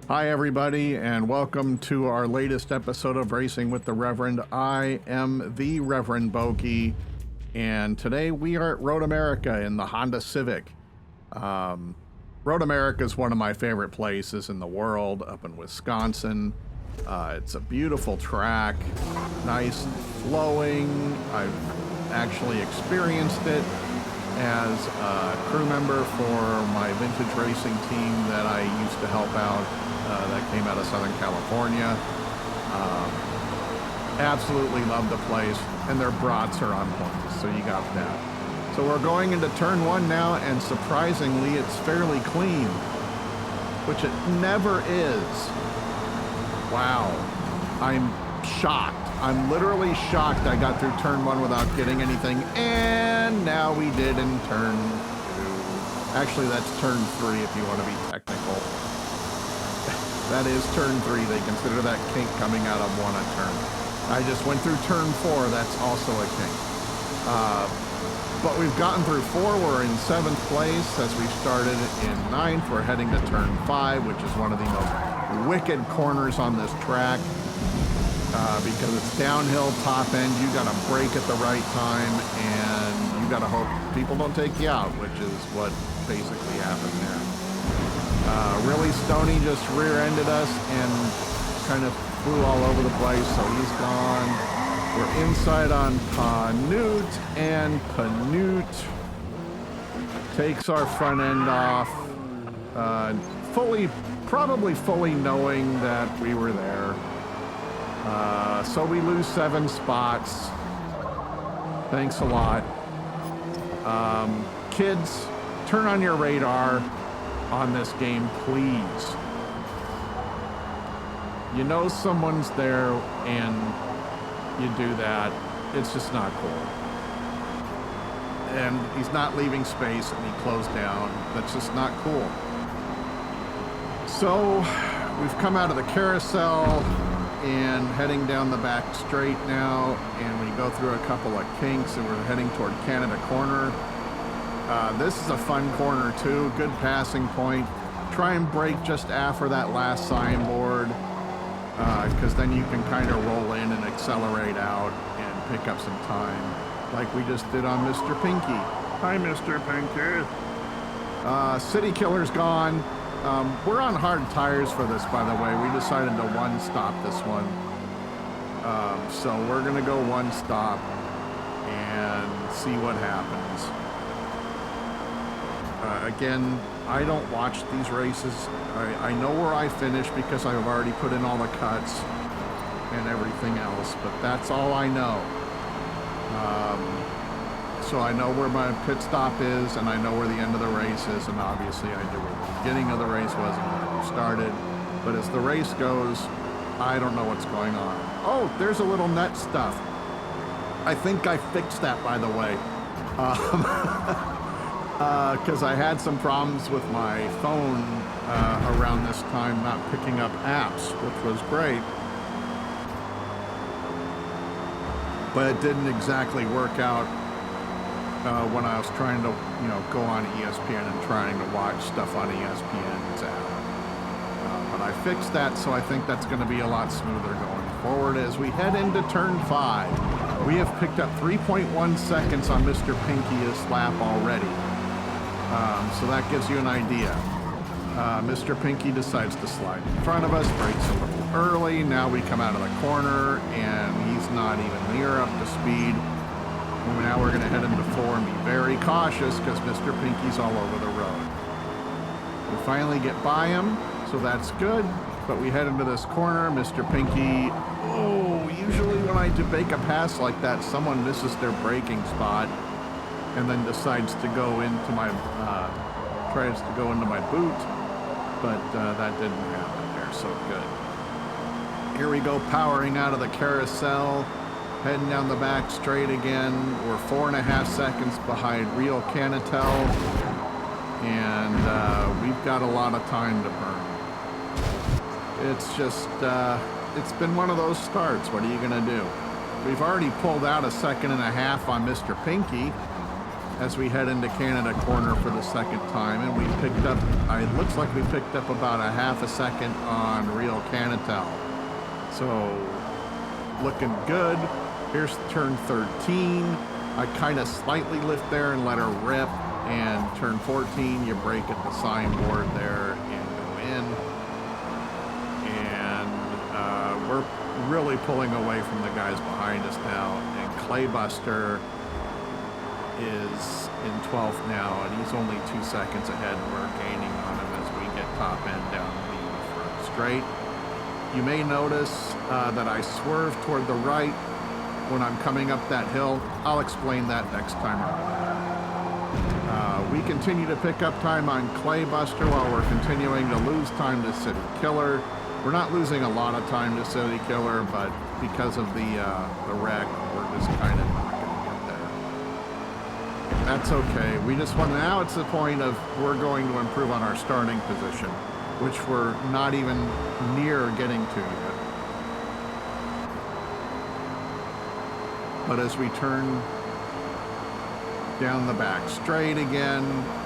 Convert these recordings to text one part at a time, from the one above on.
Hi everybody, and welcome to our latest episode of Racing with the Reverend. I am the Reverend Bokey, and today we are at Road America in the Honda Civic. Road America is one of my favorite places in the world, up in Wisconsin. It's a beautiful track, nice and flowing. I've actually experienced it as a crew member for my vintage racing team that I used to help out. That came out of Southern California. Absolutely love the place, and their brats are on point, so you got that. So we're going into turn one now, and surprisingly, it's fairly clean, which it never is. Wow, I'm shocked. I'm literally shocked I got through turn one without getting anything, and now we did in turn two. Actually, that's turn three if you want to be technical. That is turn three. They consider that kink coming out of one a turn. I just went through turn four. That's also a kink. But we've gotten through four. We're in seventh place as we started in ninth. We're heading to turn five, which is one of the most wicked corners on this track because it's downhill, top end. You got to brake at the right time, and you got to hope people don't take you out, which is what basically happened there. Really, Stoney just rear-ended us and kind of flew all over the place, so he's gone. We're inside on Panute, and Panute takes our front end off, probably fully knowing that we were there. So we lose 7 spots. Thanks a lot. Kids, turn on your radar on this game, please. You know someone's there and you do that. It's just not cool. And he's not leaving space and he closed down. That's just not cool. So we've come out of the carousel and heading down the back straight now, and we go through a couple of kinks and we're heading toward Canada Corner. This is a fun corner too, good passing point. Try and brake just after that last signboard, because then you can kind of roll in and accelerate out and pick up some time, like we just did on Mr. Pinky. Hi, Mr. Pinky. City Killer's gone. We're on hard tires for this, by the way. We decided to one stop this one. So we're gonna go one stop and see what happens. Again, I don't watch these races. I know where I finish because I've already put in all the cuts and everything else, but that's all I know. So I know where my pit stop is, and I know where the end of the race is, and obviously I knew where the beginning of the race was and where we started. But as the race goes, I don't know what's going on. Oh, there's a little net stuff. I think I fixed that, by the way. Because I had some problems with my phone around this time not picking up apps, which was great. But it didn't exactly work out when I was trying to, go on ESPN and trying to watch stuff on ESPN's app. But I fixed that, so I think that's going to be a lot smoother going forward as we head into turn 5. We have picked up 3.1 seconds on Mr. Pinky's lap already. So that gives you an idea. Mr. Pinky decides to slide in front of us, brakes a little early. Now we come out of the corner, and he's not even near up to speed. And now we're going to head into 4 and be very cautious because Mr. Pinky's all over the road. We finally get by him, so that's good. But we head into this corner. Mr. Pinky, usually when I do make a pass like that, someone misses their braking spot and then decides to go into my, tries to go into my boot, but that didn't happen there, so good. Here we go, powering out of the carousel, heading down the back straight again. We're 4.5 seconds behind Real Canatel, and we've got a lot of time to burn. It's just, it's been one of those starts. What are you gonna do? We've already pulled out 1.5 seconds on Mr. Pinky. as we head into Canada Corner for the second time, and we picked up, it looks like we picked up about a half a second on Real Canatel. So, looking good. Here's turn 13. I kind of slightly lift there and let her rip, and turn 14, you brake at the signboard there and go in. And we're really pulling away from the guys behind us now, and Claybuster is in 12th now, and he's only 2 seconds ahead, and we're gaining on him as we get top end down the front straight. You may notice that I swerve toward the right when I'm coming up that hill. I'll explain that next time around. We continue to pick up time on Claybuster while we're continuing to lose time to City Killer. We're not losing a lot of time to City Killer, but because of the wreck, we're just kind of not going to get there. That's okay. We just want, now it's the point of we're going to improve on our starting position, which we're not even near getting to yet. But as we turn down the back straight again,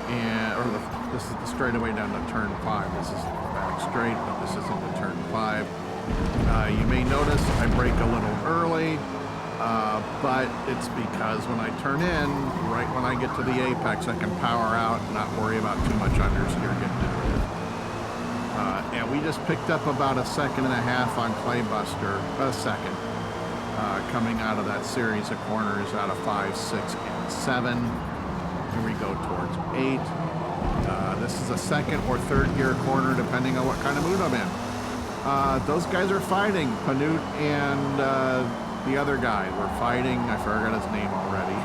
and this is the straightaway down to turn 5. This is the back straight, but this isn't the turn 5. You may notice I brake a little early, but it's because when I turn in, right when I get to the apex, I can power out and not worry about too much understeer getting into it. And we just picked up about a second and a half on Claybuster, a second, coming out of that series of corners out of 5, 6, and 7. Here we go towards 8. This is a second or third gear corner, depending on what kind of mood I'm in. Those guys are fighting. Panut and the other guy were fighting. I forgot his name already.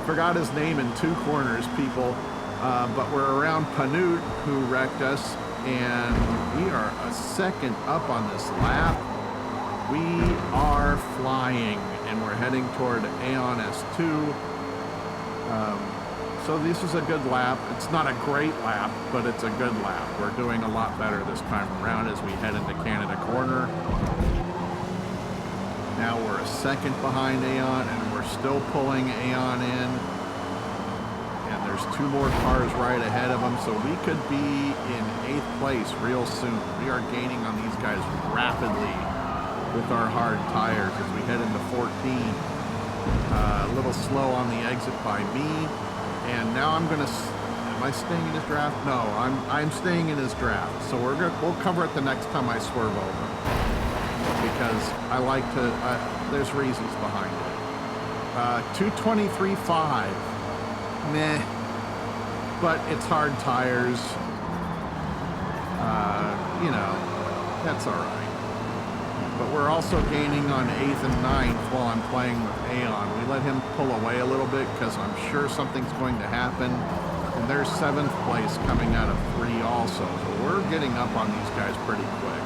Forgot his name in 2 corners, people. But we're around Panut, who wrecked us, and we are a second up on this lap. We are flying, and we're heading toward Aeon S2. So this is a good lap. It's not a great lap, but it's a good lap. We're doing a lot better this time around as we head into Canada Corner. Now we're a second behind Aeon, and we're still pulling Aeon in. And there's 2 more cars right ahead of them, so we could be in 8th place real soon. We are gaining on these guys rapidly with our hard tires as we head into 14. A little slow on the exit by me. And now I'm gonna, am I staying in his draft? No, I'm staying in his draft. So we'll cover it the next time I swerve over, because I like to, there's reasons behind it. 223.5, meh, but it's hard tires. You know, that's all right. But we're also gaining on 8th and 9th while I'm playing with Aeon. We let him pull away a little bit because I'm sure something's going to happen. And there's 7th place coming out of 3 also. So we're getting up on these guys pretty quick.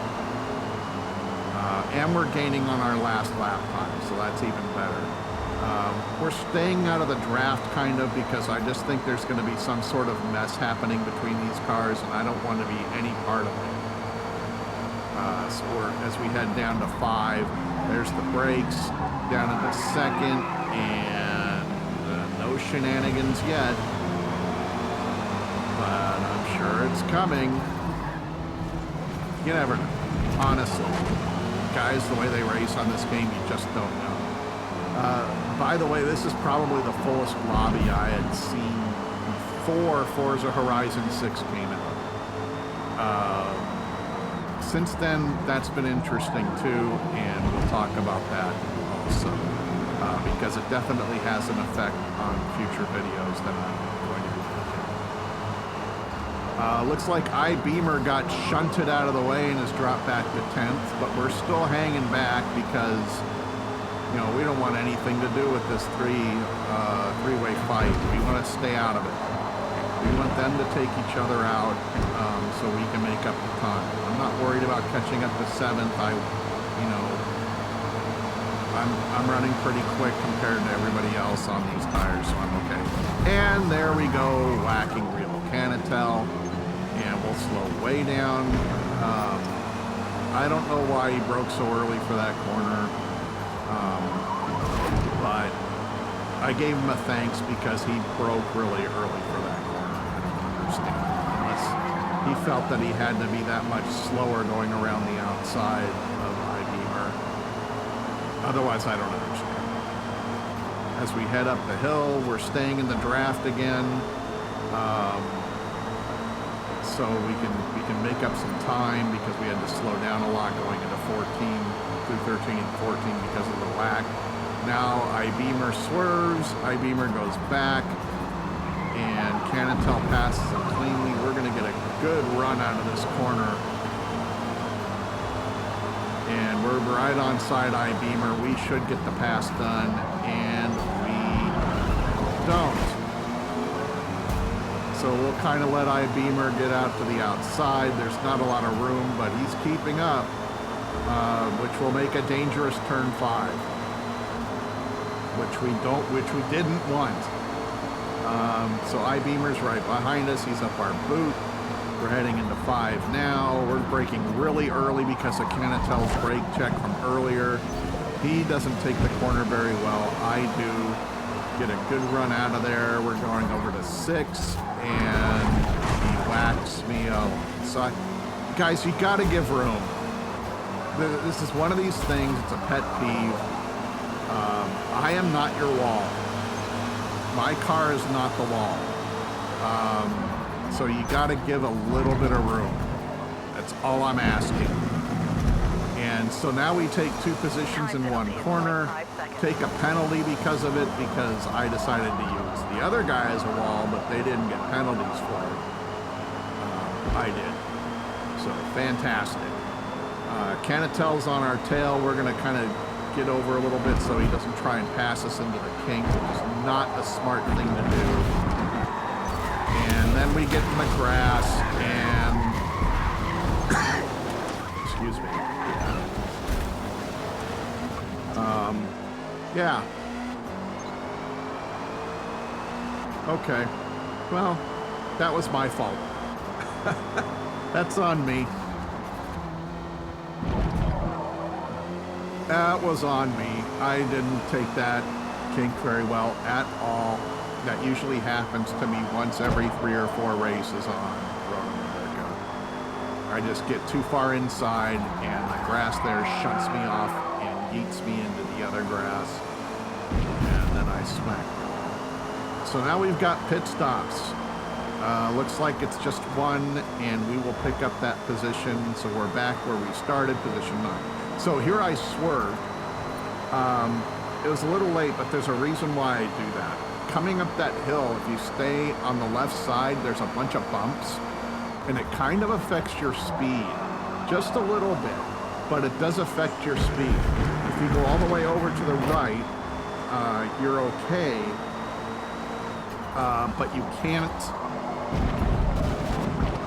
And we're gaining on our last lap time, so that's even better. We're staying out of the draft kind of because I just think there's going to be some sort of mess happening between these cars, and I don't want to be any part of it. So as we head down to 5, there's the brakes, down into 2nd, and no shenanigans yet, but I'm sure it's coming. You never know, honestly. Guys, the way they race on this game, you just don't know. By the way, this is probably the fullest lobby I had seen before Forza Horizon 6 came out. Since then, that's been interesting too, and we'll talk about that also, because it definitely has an effect on future videos that I'm going to be making. Looks like iBeamer got shunted out of the way and has dropped back to 10th, but we're still hanging back because, you know, we don't want anything to do with this three-way fight. We want to stay out of it. We want them to take each other out so we can make up the time. I'm not worried about catching up to 7th. I'm running pretty quick compared to everybody else on these tires, so I'm okay. And there we go, whacking Real Canatel, and we'll slow way down. I don't know why he broke so early for that corner, but I gave him a thanks because he broke really early for that corner. I don't understand. Unless he felt that he had to be that much slower going around the outside of I-Beamer. Otherwise, I don't understand. As we head up the hill, we're staying in the draft again. So we can make up some time because we had to slow down a lot going into 14 through 13 and 14 because of the lack. Now I-Beamer swerves, I-Beamer goes back, and Canatel passes him cleanly. We're going to get a good run out of this corner. And we're right on side I-Beamer. We should get the pass done, and we don't. So we'll kind of let I-Beamer get out to the outside. There's not a lot of room, but he's keeping up, which will make a dangerous turn 5. Which we didn't want. So I-Beamer's right behind us. He's up our boot. We're heading into 5 now. We're braking really early because of Canatel's brake check from earlier. He doesn't take the corner very well. I do. Get a good run out of there. We're going over to 6, and he whacks me. So guys, you got to give room. This is one of these things. It's a pet peeve. I am not your wall. My car is not the wall. So you got to give a little bit of room. That's all I'm asking. And so now we take 2 positions in one corner, take a penalty because of it, because I decided to use the other guy as a wall, but they didn't get penalties for it. I did. So fantastic. Canatel's on our tail. We're going to kind of get over a little bit so he doesn't try and pass us into the kink, which is not a smart thing to do. And then we get in the grass and excuse me. Yeah. Okay. Well, that was my fault. That's on me. That was on me. I didn't take that kink very well at all. That usually happens to me once every 3 or 4 races on Road America. I just get too far inside and the grass there shuts me off and yeets me into the other grass, and then I smack. So now we've got pit stops. Looks like it's just 1, and we will pick up that position. So we're back where we started, position 9. So here I swerved. It was a little late, but there's a reason why I do that. Coming up that hill, if you stay on the left side, there's a bunch of bumps, and it kind of affects your speed. Just a little bit, but it does affect your speed. If you go all the way over to the right, you're okay, but you can't,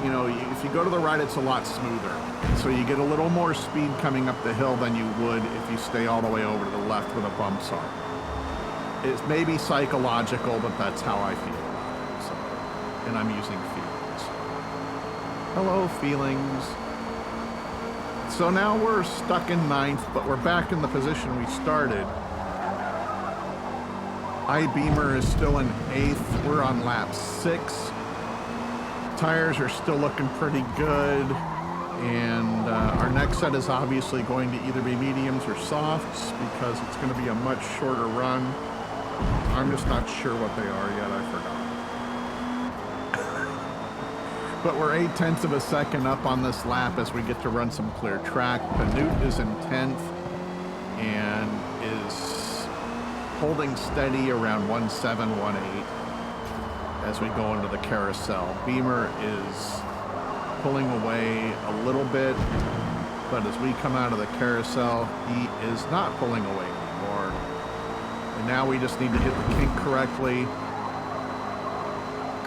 you know, if you go to the right, it's a lot smoother. So you get a little more speed coming up the hill than you would if you stay all the way over to the left where the bumps are. It's maybe psychological, but that's how I feel about it. So, and I'm using feelings. Hello, feelings. So now we're stuck in 9th, but we're back in the position we started. I-Beamer is still in 8th. We're on lap 6. Tires are still looking pretty good. And our next set is obviously going to either be mediums or softs because it's going to be a much shorter run. I'm just not sure what they are yet. I forgot. But we're 0.8 of a second up on this lap as we get to run some clear track. Canute is in 10th and is holding steady around 1.718 as we go into the carousel. Beamer is pulling away a little bit, but as we come out of the carousel, he is not pulling away anymore. And now we just need to hit the kink correctly.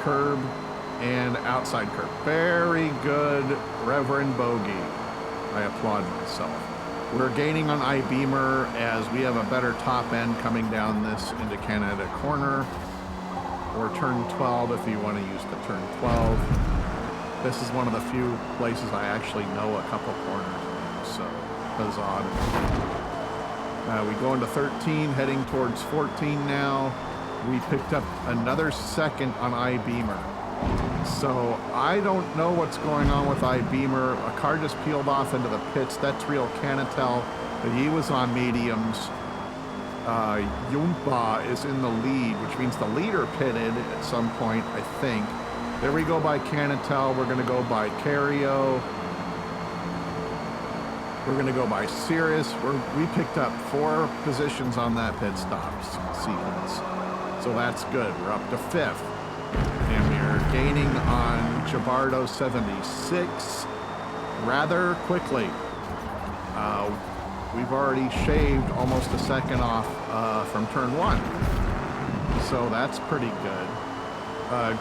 Curb and outside curb. Very good, Reverend Bogey. I applaud myself. We're gaining on I-Beamer as we have a better top end coming down this into Canada corner, or turn 12 if you want to use the turn 12. This is one of the few places I actually know a couple corners in, so that's odd. We go into 13, heading towards 14 now. we picked up another second on iBeamer. So I don't know what's going on with iBeamer. A car just peeled off into the pits. That's real Canatel, but he was on mediums. Yumpa is in the lead, which means the leader pitted at some point, I think. There we go by Canatel. We're going to go by Cario. We're going to go by Cirrus. We picked up 4 positions on that pit stop sequence. So that's good. We're up to 5th. And we are gaining on Gibardo 76 rather quickly. We've already shaved almost a second off from turn 1. So that's pretty good.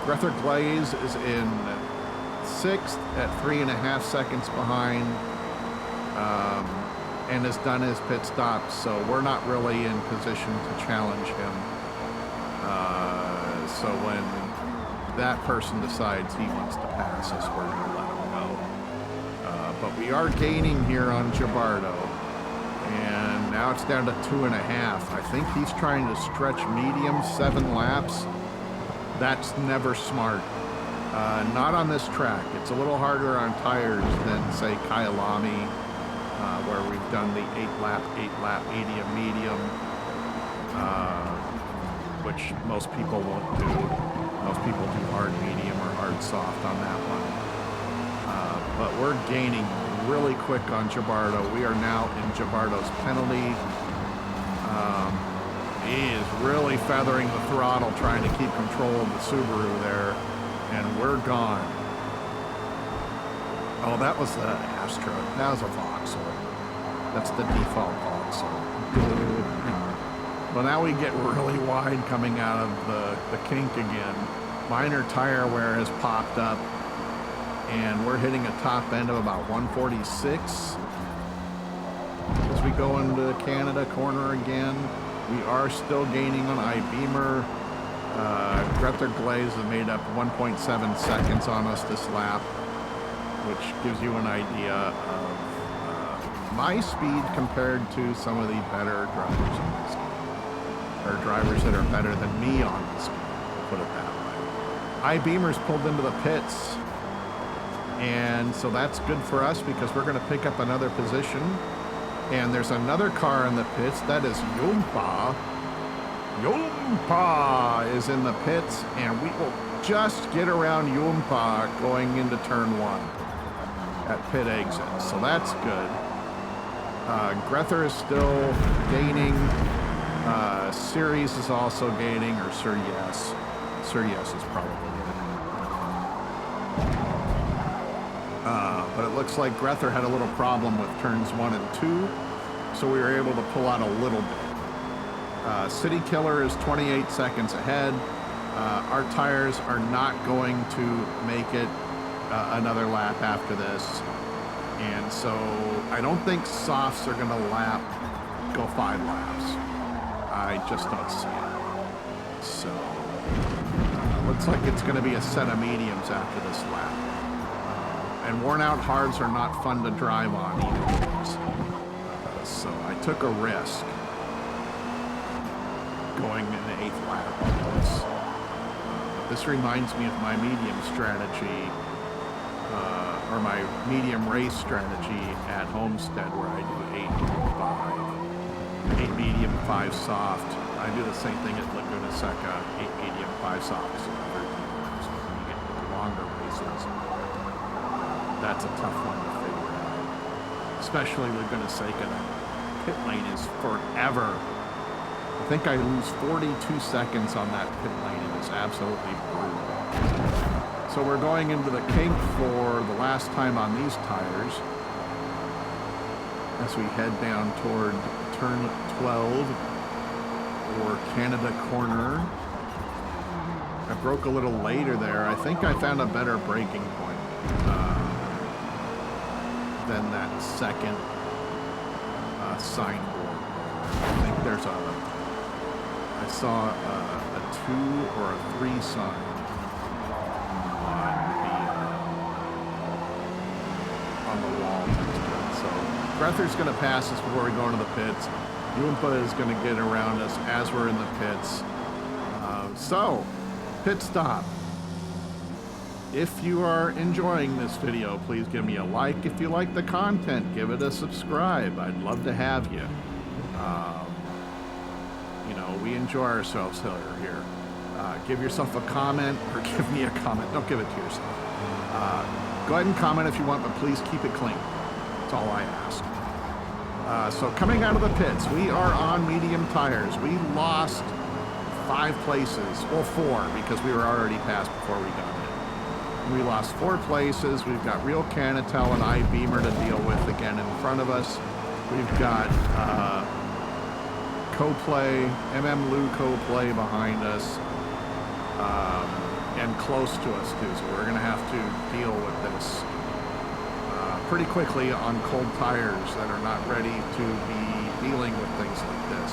Grether Glaze is in 6th at 3.5 seconds behind, and has done his pit stop, so we're not really in position to challenge him. So when that person decides he wants to pass us, we're going to let him go. But we are gaining here on Gibardo, and now it's down to 2.5. I think he's trying to stretch medium 7 laps. That's never smart. Not on this track. It's a little harder on tires than, say, Kyalami, where we've done the 8-lap medium, which most people won't do. Most people do hard medium or hard soft on that one. But we're gaining really quick on Gibardo. We are now in Gibardo's penalty. He is really feathering the throttle, trying to keep control of the Subaru there, and we're gone. Oh, that was the Astra. That was a Vauxhall. That's the default Vauxhall. Well, now we get really wide coming out of the kink again. Minor tire wear has popped up, and we're hitting a top end of about 146. As we go into the Canada corner again, we are still gaining on iBeamer. Grether Glaze has made up 1.7 seconds on us this lap, which gives you an idea of my speed compared to some of the better drivers on this game. Or drivers that are better than me on this game, we'll put it that way. iBeamer's pulled into the pits, and so that's good for us because we're going to pick up another position. And there's another car in the pits. That is Yumpa. Yumpa is in the pits, and we will just get around Yumpa going into turn 1 at pit exit. So that's good. Grether is still gaining. Series is also gaining, or Sir Yes. Sir Yes is probably it. But it looks like Grether had a little problem with turns 1 and 2, so we were able to pull out a little bit. City Killer is 28 seconds ahead. Our tires are not going to make it another lap after this, and so I don't think softs are going to go 5 laps. I just don't see it. So looks like it's going to be a set of mediums after this lap. And worn out hards are not fun to drive on either. So I took a risk going in the 8th lap on this. This reminds me of my medium strategy, or my medium race strategy at Homestead, where I do 8 medium, 5 soft. I do the same thing at Laguna Seca, 8 medium, 5 soft. So 13 laps. When you get into longer races, that's a tough one to figure out. Especially Laguna Seca, that pit lane is forever. I think I lose 42 seconds on that pit lane. It is absolutely brutal. So we're going into the kink for the last time on these tires as we head down toward turn 12 or Canada corner. I broke a little later there. I think I found a better braking point than that second signboard. I think there's I saw a 2 or a 3 sign on the wall. So Grether's going to pass us before we go into the pits. Yumpa is going to get around us as we're in the pits. So, pit stop. If you are enjoying this video, please give me a like. If you like the content, give it a subscribe. I'd love to have you. You know, we enjoy ourselves here. Give yourself a comment, or give me a comment. Don't give it to yourself. Go ahead and comment if you want, but please keep it clean. That's all I ask. So coming out of the pits, we are on medium tires. We lost 5 places, well 4, because we were already passed before we got in. We lost 4 places. We've got Real Canatel and iBeamer to deal with again in front of us. We've got Co-Play, MM Co-Play behind us, and close to us too, so we're gonna have to deal with this pretty quickly on cold tires that are not ready to be dealing with things like this.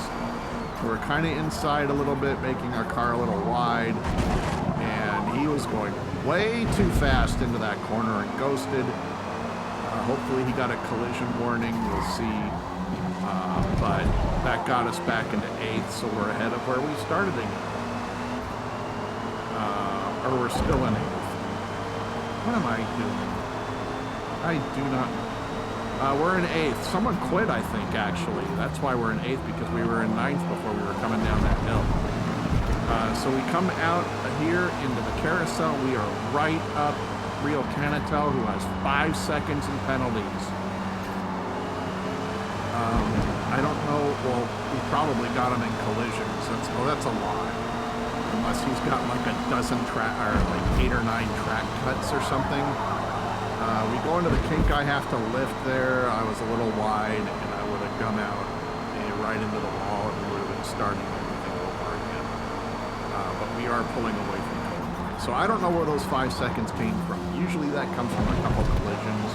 We're kind of inside a little bit, making our car a little wide, and he was going way too fast into that corner and ghosted. Hopefully he got a collision warning, we'll see, but that got us back into 8th, so we're ahead of where we started again. Or we're still in 8th. What am I doing? I do not know. We're in 8th. Someone quit, I think, actually. That's why we're in 8th, because we were in 9th before we were coming down that hill. So we come out here into the carousel. We are right up Real Canatel, who has 5 seconds in penalties. I don't know. Well, we probably got him in collisions. That's a lie. Unless he's got like a dozen track, or like 8 or 9 track cuts or something. We go into the kink. I have to lift there. I was a little wide, and I would have come out right into the wall, and we would have been starting everything over again. But we are pulling away from goal line. So I don't know where those 5 seconds came from. Usually that comes from a couple collisions.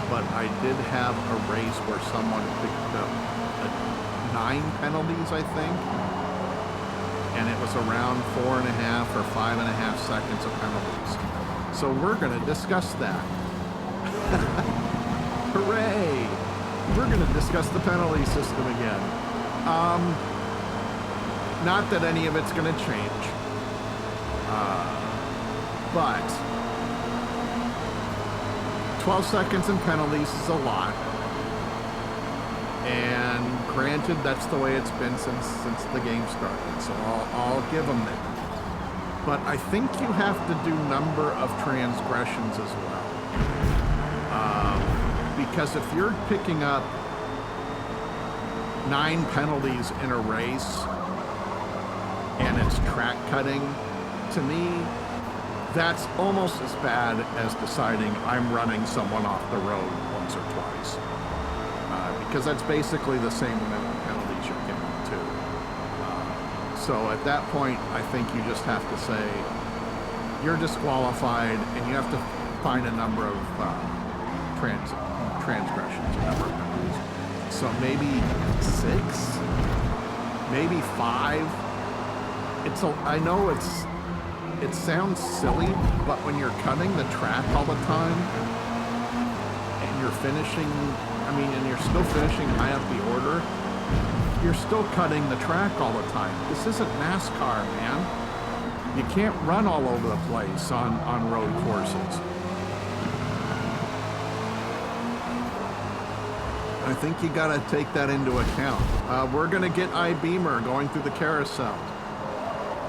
But I did have a race where someone picked up 9 penalties, I think. And it was around 4.5 or 5.5 seconds of penalties. So we're going to discuss that. Hooray! We're going to discuss the penalty system again. Not that any of it's going to change. But 12 seconds in penalties is a lot. And granted, that's the way it's been since the game started, so I'll give them that. But I think you have to do number of transgressions as well. Because if you're picking up 9 penalties in a race and it's track cutting, to me, that's almost as bad as deciding I'm running someone off the road once or twice. Because that's basically the same amount of penalties you're getting too. So at that point, I think you just have to say you're disqualified, and you have to find a number of transgressions, a number of penalties. So maybe 6, maybe 5. I know it sounds silly, but when you're cutting the track all the time and you're finishing. And you're still finishing high up the order, you're still cutting the track all the time. This isn't NASCAR, man. You can't run all over the place on road courses. I think you gotta take that into account. We're gonna get iBeamer going through the carousel.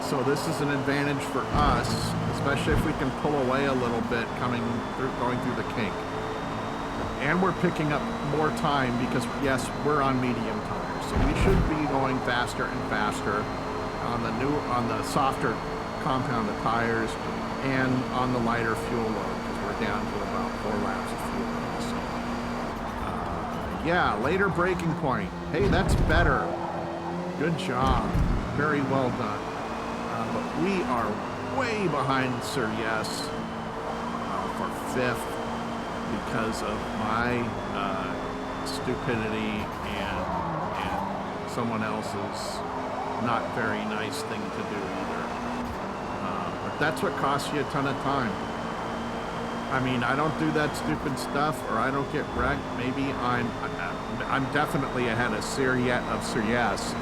So this is an advantage for us, especially if we can pull away a little bit going through the kink. And we're picking up more time because, yes, we're on medium tires, so we should be going faster and faster on the softer compounded tires and on the lighter fuel load, because we're down to about 4 laps of fuel. So, yeah, later braking point. Hey, that's better. Good job. Very well done. But we are way behind Sir Yes for 5th. Because of my stupidity and someone else's not very nice thing to do either. But that's what costs you a ton of time. I mean, I don't do that stupid stuff, or I don't get wrecked. Maybe I'm definitely ahead of Sir Yes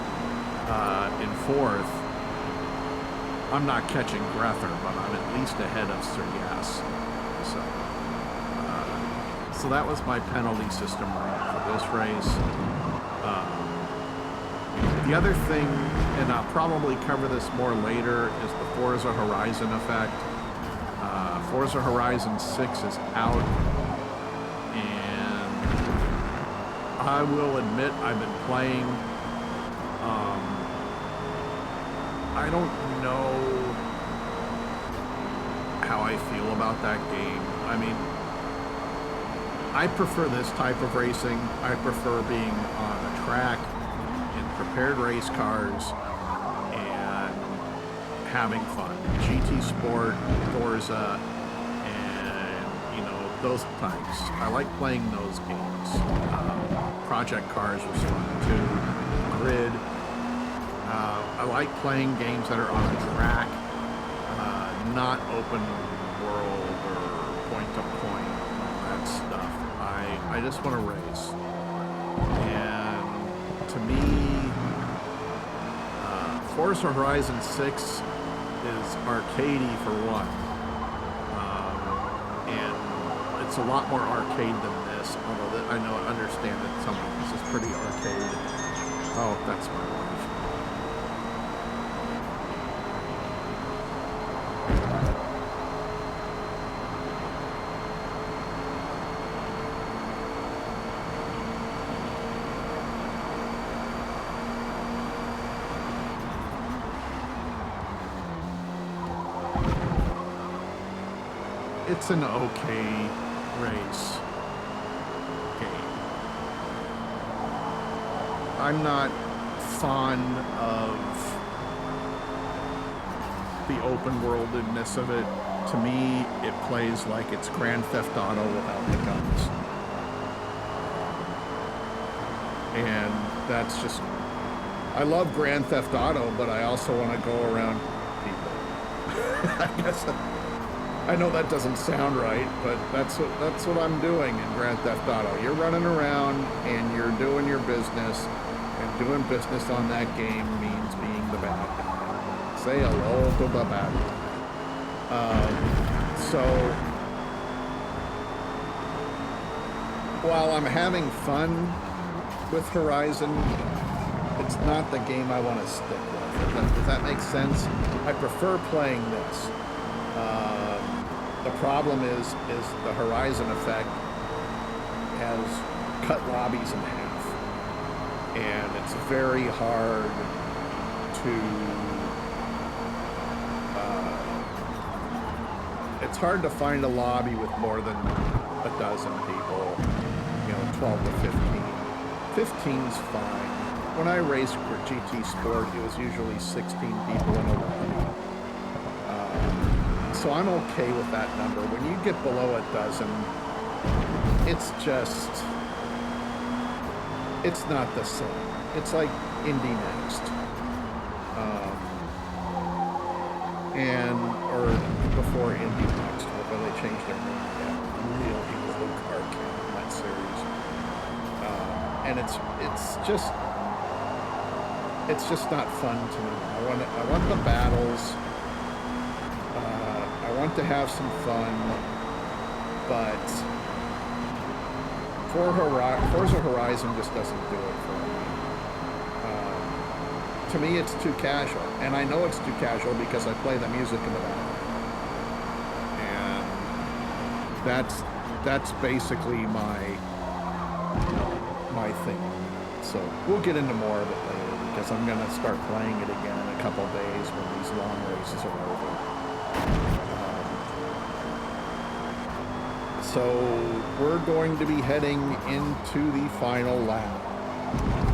in 4th. I'm not catching Grether, but I'm at least ahead of Sir Yes. So that was my penalty system run for this race. The other thing, and I'll probably cover this more later, is the Forza Horizon effect. Forza Horizon 6 is out, and I will admit I've been playing. I don't know how I feel about that game. I mean, I prefer this type of racing. I prefer being on a track in prepared race cars and having fun. GT Sport, Forza, and, you know, those types. I like playing those games. Project Cars was fun too. Grid. I like playing games that are on a track, not open world or point to point, all that stuff. I just want to race. And to me, Forza Horizon 6 is arcadey for one. And it's a lot more arcade than this, although I understand that some of this is pretty arcade. Oh, that's my wife. It's an okay race game. I'm not fond of the open worldedness of it. To me, it plays like it's Grand Theft Auto without the guns. And that's just... I love Grand Theft Auto, but I also want to go around people. I guess... I know that doesn't sound right, but that's what I'm doing in Grand Theft Auto. You're running around and you're doing your business, and doing business on that game means being the bad guy. Say hello to the bad guy. So while I'm having fun with Horizon, it's not the game I want to stick with. Does that make sense? I prefer playing this. The problem is the Horizon effect has cut lobbies in half, and it's very hard to it's hard to find a lobby with more than a dozen people, 12 to 15. 15's fine. When I raced for GT Sport, it was usually 16 people in a lobby. So I'm okay with that number. When you get below a dozen, it's not the same. It's like Indy Next. Or before Indy Next, where they changed their name. Yeah, really low car count in that series. And it's just not fun to me. I want the battles. I want to have some fun, but Forza Horizon just doesn't do it for me. To me, it's too casual, and I know it's too casual because I play the music in the background, and that's basically my thing. So we'll get into more of it later because I'm going to start playing it again in a couple of days when these long races are over. So we're going to be heading into the final lap.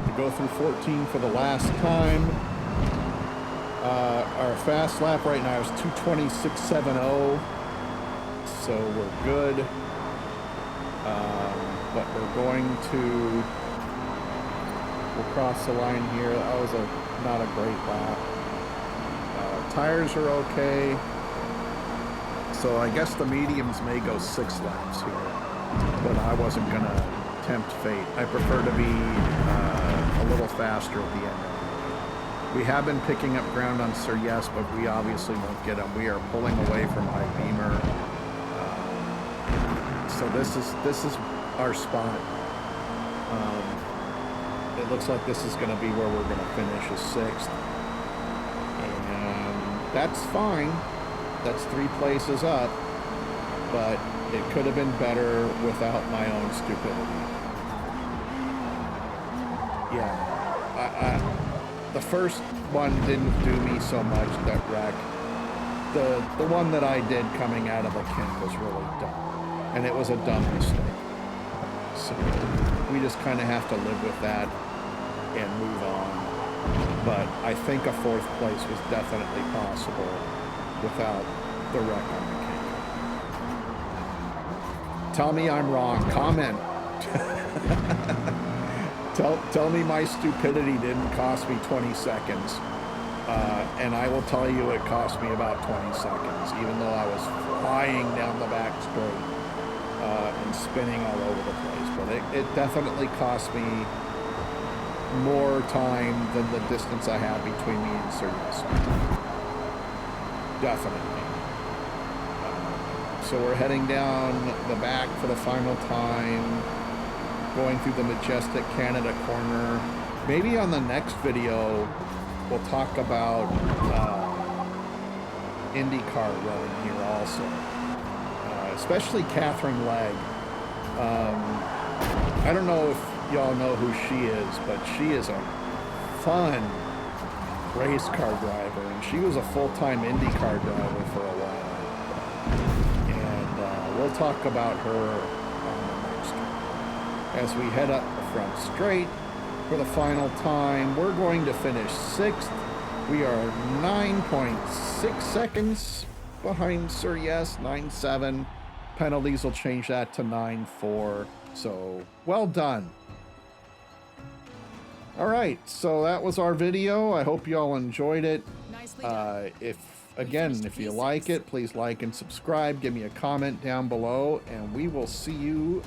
We go through 14 for the last time. Our fast lap right now is 2:26.70, so we're good. But we're going to, we'll cross the line here. That was not a great lap. Tires are okay. So I guess the mediums may go 6 laps here, but I wasn't going to tempt fate. I prefer to be a little faster at the end. We have been picking up ground on Sir Yes, but we obviously won't get him. We are pulling away from High Beamer. So this is our spot. It looks like this is going to be where we're going to finish as 6th. And that's fine. That's 3 places up. But it could have been better without my own stupidity. Yeah. The first one didn't do me so much, that wreck. The one that I did coming out of the camp was really dumb. And it was a dumb mistake. So we just kind of have to live with that and move on. But I think a 4th place was definitely possible without the wreck on the camp. Tell me I'm wrong. Comment. Tell me my stupidity didn't cost me 20 seconds. And I will tell you it cost me about 20 seconds, even though I was flying down the back straight and spinning all over the place. But it definitely cost me more time than the distance I have between me and Sir Yes. Definitely. So we're heading down the back for the final time, going through the majestic Canada corner. Maybe on the next video, we'll talk about IndyCar running here also. Especially Catherine Legg. I don't know if y'all know who she is, but she is a fun race car driver, and she was a full-time IndyCar driver for a while. And we'll talk about her on the next one. As we head up the front straight for the final time, we're going to finish 6th. We are 9.6 seconds behind Sir Yes, 9.7. Penalties will change that to 9.4. So, well done. All right, so that was our video. I hope you all enjoyed it. If you like it, please like and subscribe. Give me a comment down below, and we will see you